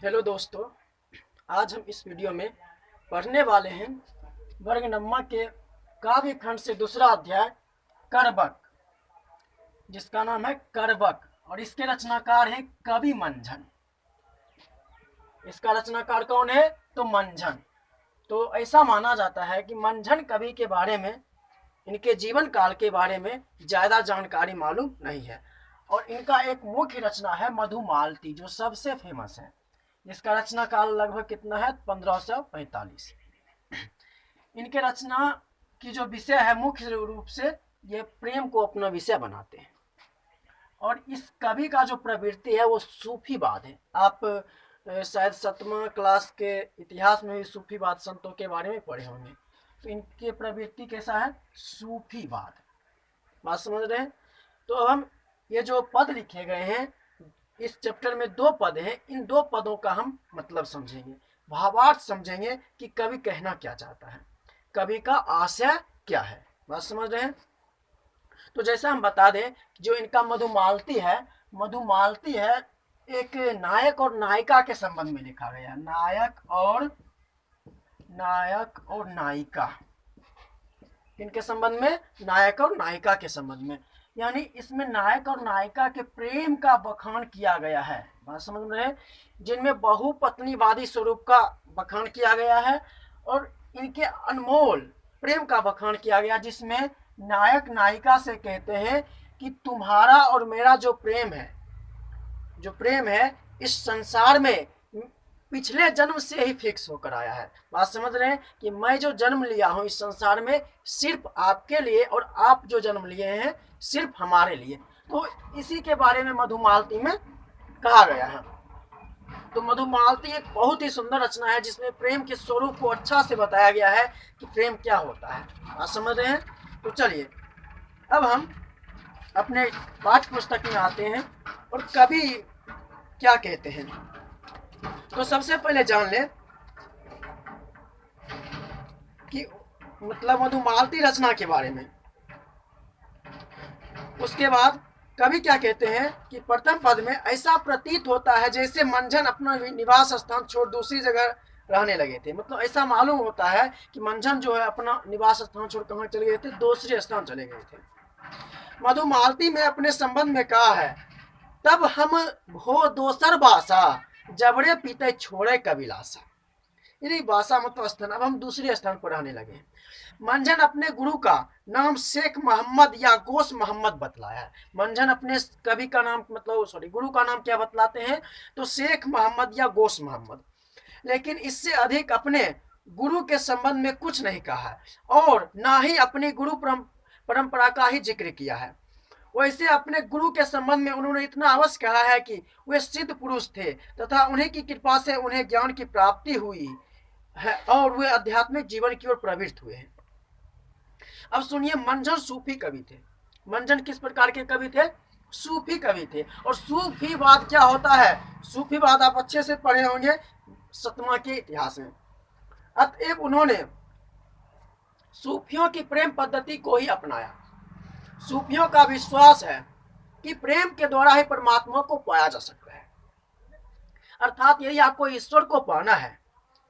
Hello दोस्तों, आज हम इस वीडियो में पढ़ने वाले हैं वर्ग नम्मा के काव्य खंड से दूसरा अध्याय करबक, जिसका नाम है करबक और इसके रचनाकार हैं कवि मंझन। इसका रचनाकार कौन है? तो मंझन। तो ऐसा माना जाता है कि मंझन कवि के बारे में, इनके जीवन काल के बारे में ज़्यादा जानकारी मालूम नहीं है और इनका एक मुख्य रचना है मधुमालती, जो सबसे फेमस है। इसका रचना काल लगभग कितना है? 1545। इनके रचना की जो विषय है, मुख्य रूप से ये प्रेम को अपना विषय बनाते हैं और इस कवि का जो प्रवृत्ति है वो सूफीवाद है। आप शायद 7वां क्लास के इतिहास में भी सूफीवाद संतों के बारे में पढ़े होंगे। तो इनके प्रवृत्ति कैसा है? सूफीवाद। बात समझ रहे हैं? तो अब हम ये जो पद लिखे गए हैं, इस चैप्टर में 2 पद हैं, इन 2 पदों का हम मतलब समझेंगे, भावार्थ समझेंगे कि कवि कहना क्या चाहता है, कवि का आशय क्या है। बात समझ रहे हैं? तो जैसा हम बता दें, जो इनका मधुमालती है, मधुमालती है एक नायक और नायिका के संबंध में लिखा गया है। नायक और नायिका, इनके संबंध में, नायक और नायिका के संबंध में, यानी इसमें नायक और नायिका के प्रेम का बखान किया गया है। बात समझ रहे हैं? जिनमें बहुपत्नीवादी स्वरूप का बखान किया गया है और इनके अनमोल प्रेम का बखान किया गया, जिसमें नायक नायिका से कहते हैं कि तुम्हारा और मेरा जो प्रेम है इस संसार में पिछले जन्म से ही फिक्स होकर आया है। बात समझ रहे हैं कि मैं जो जन्म लिया हूं इस संसार में सिर्फ आपके लिए और आप जो जन्म लिए हैं सिर्फ हमारे लिए। तो इसी के बारे में मधुमालती में कहा गया है। तो मधुमालती एक बहुत ही सुंदर रचना है जिसमें प्रेम के स्वरूप को अच्छा से बताया गया है कि प्रेम क्या होता है। बात समझ रहे हैं? तो चलिए अब हम अपने पाठ्य पुस्तक में आते हैं और कवि क्या कहते हैं। तो सबसे पहले जान ले कि मतलब मधुमालती रचना के बारे में। उसके बाद कवि क्या कहते हैं कि प्रथम पद में ऐसा प्रतीत होता है जैसे मंझन अपना निवास स्थान छोड़ दूसरी जगह रहने लगे थे। मतलब ऐसा मालूम होता है कि मंझन जो है अपना निवास स्थान छोड़ कहाँ चले गए थे? दूसरे स्थान चले गए थे। मधुमालती में अपने संबंध में कहा है, तब हम हो दोसर बासा जबड़े पीते छोड़े कबिलासा। यानी बासा मतलब स्थान, अब हम दूसरे स्थान पर रहने लगे। मंझन अपने गुरु का नाम शेख मोहम्मद या गोश मोहम्मद बतलाया है। मंझन अपने कवि का नाम मतलब गुरु का नाम क्या बतलाते हैं? तो शेख मोहम्मद या गोश मोहम्मद। लेकिन इससे अधिक अपने गुरु के संबंध में कुछ नहीं कहा है और ना ही अपनी गुरु परंपरा का ही जिक्र किया है। वैसे अपने गुरु के संबंध में उन्होंने इतना अवश्य कहा है कि वे सिद्ध पुरुष थे तथा उन्हीं की कृपा से उन्हें ज्ञान की प्राप्ति हुई है और वे आध्यात्मिक जीवन की ओर प्रवृत्त हुए हैं। अब सुनिए, मंझन सूफी कवि थे। मंझन किस प्रकार के कवि थे? सूफी कवि थे। और सूफीवाद क्या होता है? सूफीवाद आप अच्छे से पढ़े होंगे 7वां के इतिहास में। अतएव उन्होंने सूफियों की प्रेम पद्धति को ही अपनाया। सूफियों का विश्वास है कि प्रेम के द्वारा ही परमात्मा को पाया जा सकता है। अर्थात यदि आपको ईश्वर को पाना है,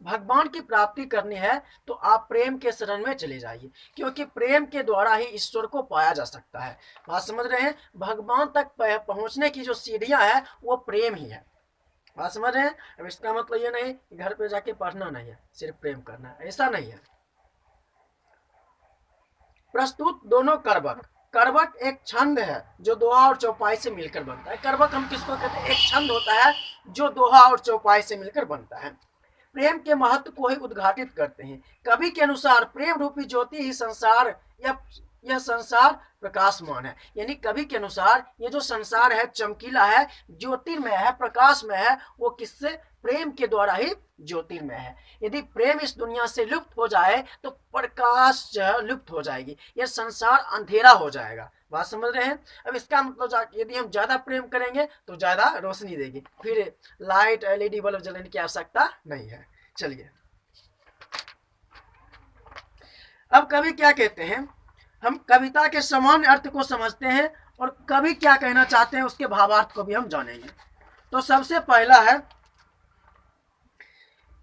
भगवान की प्राप्ति करनी है, तो आप प्रेम के शरण में चले जाइए, क्योंकि प्रेम के द्वारा ही ईश्वर को पाया जा सकता है। बात समझ रहे हैं? भगवान तक पहुंचने की जो सीढ़ियां है वो प्रेम ही है। बात समझ रहे हैं? अब इसका मतलब ये नहीं घर पे जाके पढ़ना नहीं है, सिर्फ प्रेम करना है, ऐसा नहीं है। प्रस्तुत दोनों करबक। करबक एक छंद है जो दोहा और चौपाई से मिलकर बनता है। करबक हम किसको कहते हैं? एक छंद होता है जो दोहा और चौपाई से मिलकर बनता है। प्रेम के महत्व को ही उद्घाटित करते हैं। कवि के अनुसार प्रेम रूपी ज्योति ही संसार यह संसार प्रकाशमान है। यानी कवि के अनुसार ये जो संसार है चमकीला है, ज्योतिर्मय है, प्रकाशमय है। वो किससे? प्रेम के द्वारा ही ज्योतिर्मय है। यदि प्रेम इस दुनिया से लुप्त हो जाए तो प्रकाश लुप्त हो जाएगी, यह संसार अंधेरा हो जाएगा। बात समझ रहे हैं? अब इसका मतलब यदि हम ज्यादा प्रेम करेंगे तो ज्यादा रोशनी देगी, फिर लाइट एलईडी बल्ब जलाने की आवश्यकता नहीं है। चलिए अब कवि क्या कहते हैं, हम कविता के सामान्य अर्थ को समझते हैं और कवि क्या कहना चाहते हैं उसके भावार्थ को भी हम जानेंगे। तो सबसे पहला है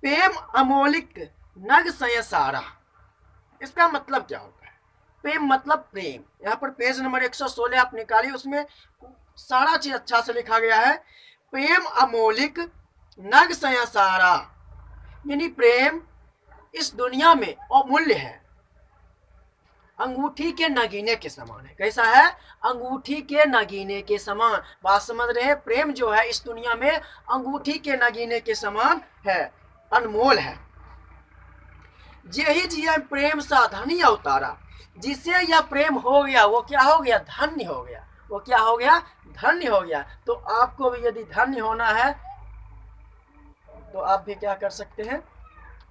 प्रेम अमोलिक नग संसारा, इसका मतलब क्या होता है? प्रेम मतलब प्रेम। यहाँ पर पेज नंबर 116 आप निकालिए, उसमें सारा चीज अच्छा से लिखा गया है। प्रेम अमोलिक नग संसारा, यानी प्रेम इस दुनिया में अमूल्य है, अंगूठी के नगीने के समान है। कैसा है? अंगूठी के नगीने के समान। बात समझ रहे हैं? प्रेम जो है इस दुनिया में अंगूठी के नगीने के समान है, अनमोल है। यही जिया प्रेम सा धनी अवतारा, जिसे यह प्रेम हो गया वो क्या हो गया? धन्य हो गया। वो क्या हो गया? धन्य हो गया। तो आपको भी यदि धन्य होना है तो आप भी क्या कर सकते हैं?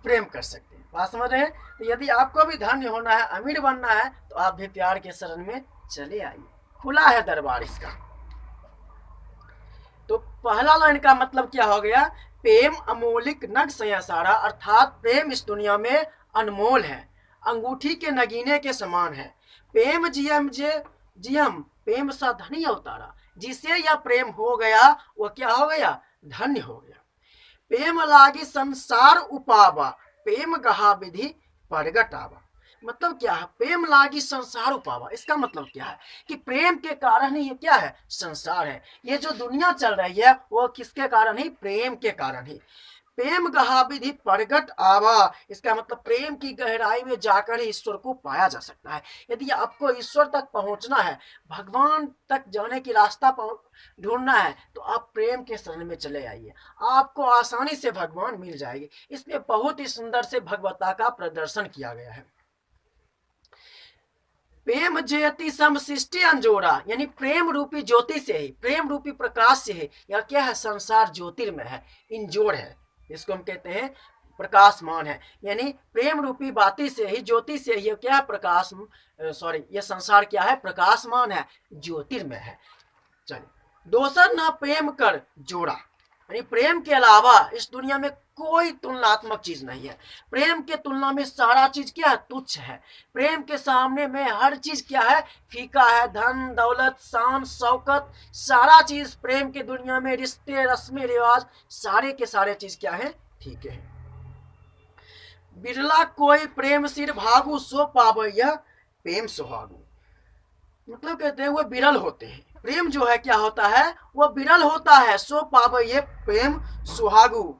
प्रेम कर सकते हैं। बात समझ रहे हैं? तो यदि आपको भी धन्य होना है, अमीर बनना है, तो आप भी प्यार के शरण में चले आइए, खुला है दरबार इसका। तो पहला लाइन का मतलब क्या हो गया? प्रेम अमोलिक नग संसारा, अर्थात प्रेम इस दुनिया में अनमोल है, अंगूठी के नगीने के समान है। प्रेम जियम प्रेम सा धनी अवतारा, जिसे यह प्रेम हो गया वो क्या हो गया? धन्य हो गया। प्रेम लागी संसार उपावा, प्रेम गहा विधि प्रगट आवा। मतलब क्या है? प्रेम लागी संसार उपावा, इसका मतलब क्या है? कि प्रेम के कारण ही ये क्या है? संसार है। ये जो दुनिया चल रही है वो किसके कारण ही? प्रेम के कारण ही। प्रेम गहा विधि प्रगट आवा, इसका मतलब प्रेम की गहराई में जाकर ही ईश्वर को पाया जा सकता है। यदि आपको ईश्वर तक पहुंचना है, भगवान तक जाने की रास्ता ढूंढना है, तो आप प्रेम के शरण में चले आइए, आपको आसानी से भगवान मिल जाएगी। इसमें बहुत ही सुंदर से भगवता का प्रदर्शन किया गया है। प्रेम जयति सम सृष्टि अंजोरा, यानी प्रेम रूपी ज्योति से ही, प्रेम रूपी प्रकाश से ही, या क्या है? संसार ज्योतिर्मय है, इंजोर है, इसको हम कहते हैं प्रकाशमान है। यानी प्रेम रूपी बाती से ही, ज्योति से ही क्या है? प्रकाश, सॉरी, ये संसार क्या है? प्रकाशमान है, ज्योतिर्मय है। चलिए, दोसर ना प्रेम कर जोड़ा, यानी प्रेम के अलावा इस दुनिया में कोई तुलनात्मक चीज नहीं है। प्रेम के तुलना में सारा चीज क्या है? तुच्छ है। प्रेम के सामने में हर चीज क्या है? फीका है। धन दौलत शान शौकत, सारा चीज प्रेम के दुनिया में, रिश्ते रस्में रिवाज, सारे के सारे चीज क्या है? फीके हैं। बिरला कोई प्रेम सिर भागु, सो पावे यह प्रेम सुहागु। मतलब कहते हैं वो विरल होते हैं। प्रेम जो है क्या होता है? वो विरल होता है। सो पावे ये प्रेम सुहागु,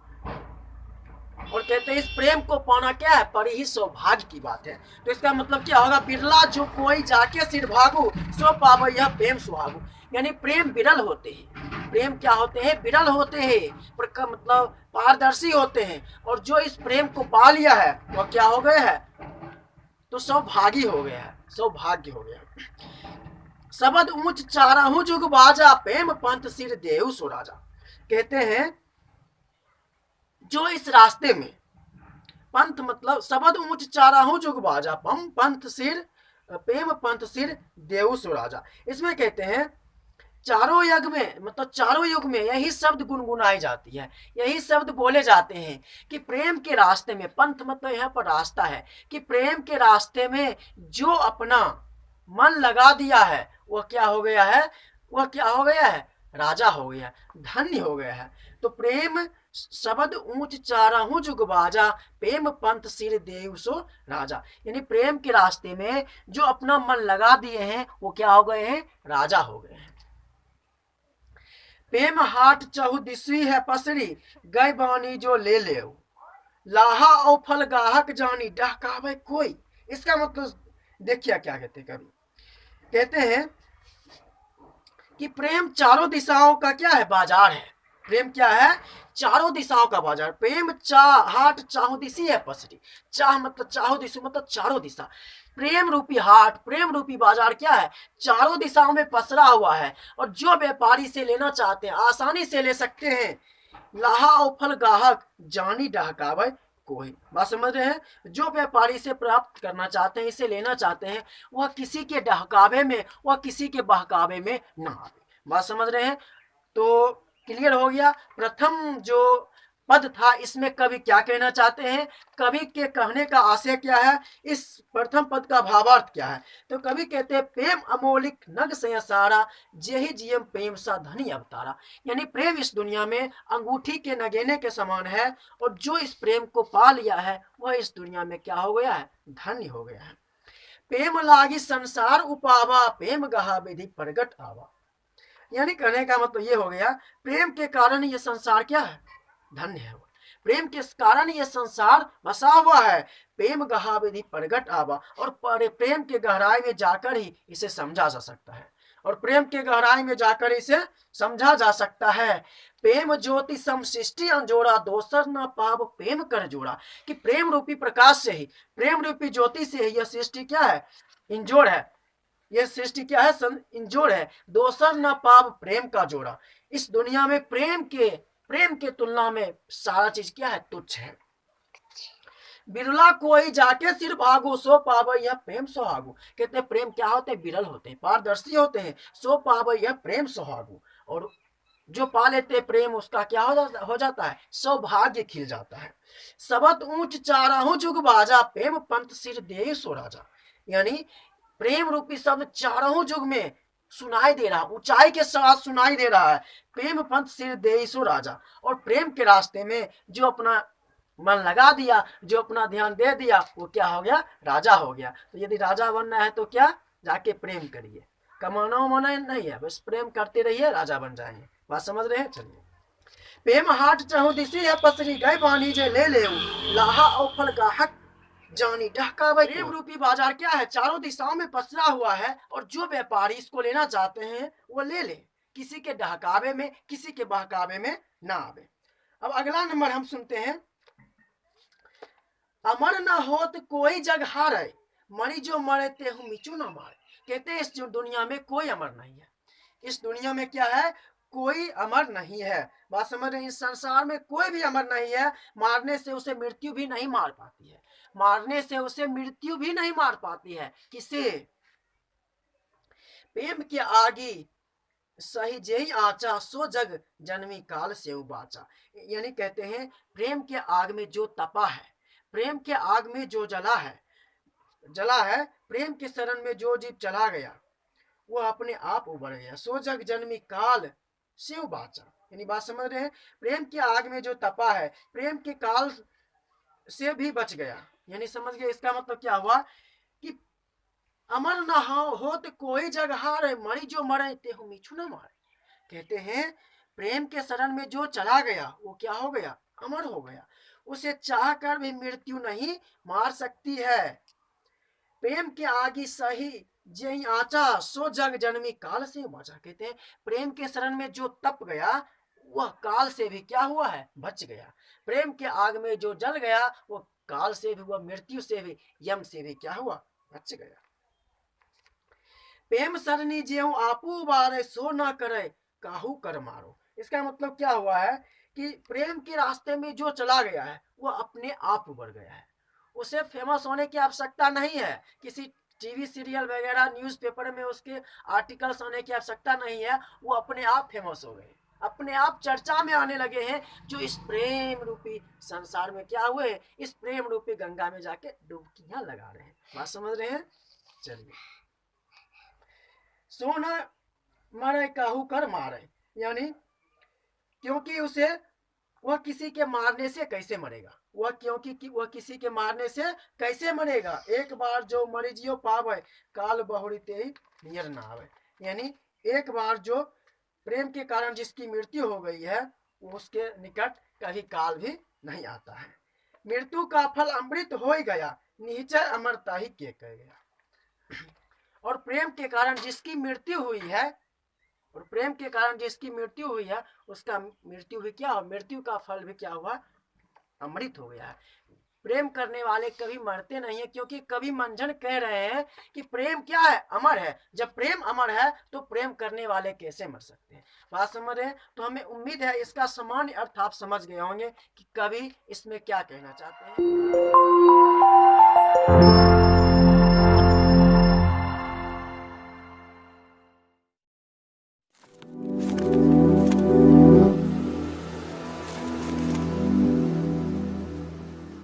और कहते हैं इस प्रेम को पाना क्या है? बड़ी ही सौभाग्य की बात है। तो इसका मतलब क्या होगा? बिरला जो कोई जाके सिर भागु, सो पावे यह प्रेम सुहागु, यानी प्रेम विरल होते हैं। प्रेम क्या होते हैं? विरल होते हैं, मतलब पारदर्शी होते हैं। और जो इस प्रेम को पा लिया है वह क्या हो गया है? तो सौभागी हो गया है, सौभाग्य हो गया। शबद ऊंच चाराहू जुग बाजा, प्रेम पंथ सिर देहु सो राजा। कहते हैं जो इस रास्ते में पंथ, मतलब शबद ऊंच चाराहू जुग बाजा, पम पंथ सिर, प्रेम पंथ सिर देहु सो राजा। इसमें कहते हैं चारों युग में, मतलब चारों युग में यही शब्द गुनगुनाई जाती है, यही शब्द बोले जाते हैं कि प्रेम के रास्ते में, पंथ मतलब यहाँ पर रास्ता है, कि प्रेम के रास्ते में जो अपना मन लगा दिया है वह क्या हो गया है? वह क्या हो गया है? राजा हो गया, धन्य हो गया है। तो प्रेम शब्द ऊंच चाराहू जुग बाजा, प्रेम पंथ सिर देव सो राजा, यानी प्रेम के रास्ते में जो अपना मन लगा दिए हैं वो क्या हो गए हैं? राजा हो गए हैं। प्रेम हाट चहुदिसवी है पसरी, गए बानी जो ले ले, लाहा औ फल गाहक जानी, डहकावे कोई। इसका मतलब देखिए क्या कहते हैं, कवि कहते हैं कि प्रेम चारों दिशाओं का क्या है? बाजार है। प्रेम क्या है? चारों दिशाओं का बाजार। प्रेम हाट चाहुदिशी है पसरी, चाह मतलब चाहुदिशी मतलब चारों दिशा। प्रेम रूपी हाट, प्रेम रूपी बाजार क्या है? चारों दिशाओं में पसरा हुआ है, और जो व्यापारी से लेना चाहते हैं आसानी से ले सकते हैं। लाहा और फल गाहक जानी डहकावे कोई। बात समझ रहे हैं? जो व्यापारी से प्राप्त करना चाहते हैं, इसे लेना चाहते हैं, वह किसी के डहकावे में, वह किसी के बहकावे में ना आवे। बात समझ रहे हैं? तो क्लियर हो गया। प्रथम जो पद था, इसमें कवि क्या कहना चाहते हैं, कवि के कहने का आशय क्या है, इस प्रथम पद का भावार्थ क्या है। तो कवि कहते हैं प्रेम अमोलिक नग से सारा, जेहि जियम प्रेम सा धनी अवतारा। यानी प्रेम इस दुनिया में अंगूठी के नगेने के समान है, और जो इस प्रेम को पा लिया है वह इस दुनिया में क्या हो गया है, धन्य हो गया है। प्रेम लागी संसार उपावा, प्रेम गहा विधि प्रगट आवा। यानी कहने का मतलब ये हो गया, प्रेम के कारण ये संसार क्या है, धन्य है। प्रेम के कारण ये संसार बसा हुआ है। प्रेम गहा विधि प्रगट आवा, और प्रेम के गहराई में जाकर ही इसे समझा जा सकता है, और प्रेम के गहराई में जाकर इसे समझा जा सकता है। प्रेम ज्योति सम सृष्टि अंजोड़ा, दोसर न पाव प्रेम कर जोड़ा। कि प्रेम रूपी प्रकाश से ही, प्रेम रूपी ज्योति से ही यह सृष्टि क्या है, इंजोड़ है। यह सृष्टि क्या है, इंजोड़ है। दोसर न पाव प्रेम का जोड़ा। इस दुनिया में प्रेम के तुलना में सारा चीज क्या है, तुच्छ है। बिरला कोई जाके सिर भागो, सो पावे यह प्रेम सुहागो। कहते हैं प्रेम क्या होते हैं, बिरल होते हैं, पारदर्शी होते हैं। सो पावे यह प्रेम सुहागो, और जो पा लेते प्रेम उसका क्या हो जाता है, सौभाग्य खिल जाता है। सबत ऊंच चाराहू जुग बाजा, प्रेम पंथ सिर दे सो राजा। यानी प्रेम रूपी शब्द चारों युग में सुनाई दे रहा, ऊंचाई के साथ सुनाई दे रहा है। प्रेम पंथ सिर दे सो राजा। और प्रेम के रास्ते में जो अपना मन लगा दिया, जो अपना ध्यान दे दिया, वो क्या हो गया, राजा हो गया। तो यदि राजा बनना है तो क्या, जाके प्रेम करिए, कमाना उमाना नहीं है, बस प्रेम करते रहिए, राजा बन जाएंगे। बात समझ रहे हैं। चलिए, प्रेम हाट चहु दिसी है पसरी, गए बानी जे ले ले लाहा और फल गाहक जानी ढहकावे। प्रेम रूपी बाजार क्या है, चारों दिशाओं में पसरा हुआ है, और जो व्यापारी इसको लेना चाहते हैं वो ले ले, किसी के ढहकावे में, किसी के बहकावे में ना आवे। अब अगला नंबर हम सुनते हैं, अमर न होत कोई जग हारे, मरी जो मरे तेहु मिचू न मारे। कहते हैं इस दुनिया में कोई अमर नहीं है। इस दुनिया में क्या है, कोई अमर नहीं है। बात समझ रहे हैं, इस संसार में कोई भी अमर नहीं है। मारने से उसे मृत्यु भी नहीं मार पाती है, मारने से उसे मृत्यु भी नहीं मार पाती है। किसे, प्रेम के आगे सही जेही आचा, सो जग जन्मी काल से बाचा। यानी कहते हैं प्रेम के आग में जो तपा है, प्रेम के आग में जो जला है, प्रेम के शरण में जो जीव चला गया वो अपने आप उबर गया। सो जग जन्मी काल से बाचा। यानी बात समझ रहे हैं, प्रेम के आग में जो तपा है, प्रेम के काल से भी बच गया। यानी समझ गए, इसका मतलब क्या हुआ कि अमर न हो तो कोई जग हारे, मरी जो मरे तेहु मिछू न मारे। कहते हैं प्रेम के शरण में जो चला गया वो क्या हो गया, अमर हो गया। उसे चाह कर भी मृत्यु नहीं मार सकती है। प्रेम के आगे सही जही आचा, सो जग जन्मी काल से बचा। कहते हैं प्रेम के शरण में जो तप गया वह काल से भी क्या हुआ है, बच गया। प्रेम के आग में जो जल गया वो काल से भी, वह मृत्यु से भी, यम से भी क्या हुआ, बच गया। प्रेम सरनी जेऊ आपू बारे, सो ना करे काहू कर मारो। इसका मतलब क्या हुआ है कि प्रेम के रास्ते में जो चला गया है वो अपने आप उबर गया है। उसे फेमस होने की आवश्यकता नहीं है, किसी टीवी सीरियल वगैरह न्यूज़पेपर में उसके आर्टिकल्स आने की आवश्यकता नहीं है। वो अपने आप फेमस हो गए, अपने आप चर्चा में आने लगे हैं, जो इस प्रेम रूपी संसार में क्या हुए, इस प्रेम रूपी गंगा में जाके डुबकियां लगा रहे हैं। बात समझ रहे हैं। चलिए, सोना मरे काहू कर मारे, यानी क्योंकि उसे, वह किसी के मारने से कैसे मरेगा, वह क्योंकि वह किसी के मारने से कैसे मरेगा। एक बार जो मरीजियो पावे, काल बहुरीते ही नियर ना आवे। यानी एक बार जो प्रेम के कारण जिसकी मृत्यु हो गई है उसके निकट कभी काल भी नहीं आता है। मृत्यु का फल अमृत हो ही गया, निश्चय अमरता ही के कह गया। और प्रेम के कारण जिसकी मृत्यु हुई है, और प्रेम के कारण जिसकी मृत्यु हुई है उसका मृत्यु भी क्या हो, मृत्यु का फल भी क्या हुआ, अमृत हो गया है। प्रेम करने वाले कभी मरते नहीं है, क्योंकि कवि मंझन कह रहे हैं कि प्रेम क्या है, अमर है। जब प्रेम अमर है तो प्रेम करने वाले कैसे मर सकते हैं। बात समझ रहे हैं। तो हमें उम्मीद है इसका सामान्य अर्थ आप समझ गए होंगे कि कवि इसमें क्या कहना चाहते हैं।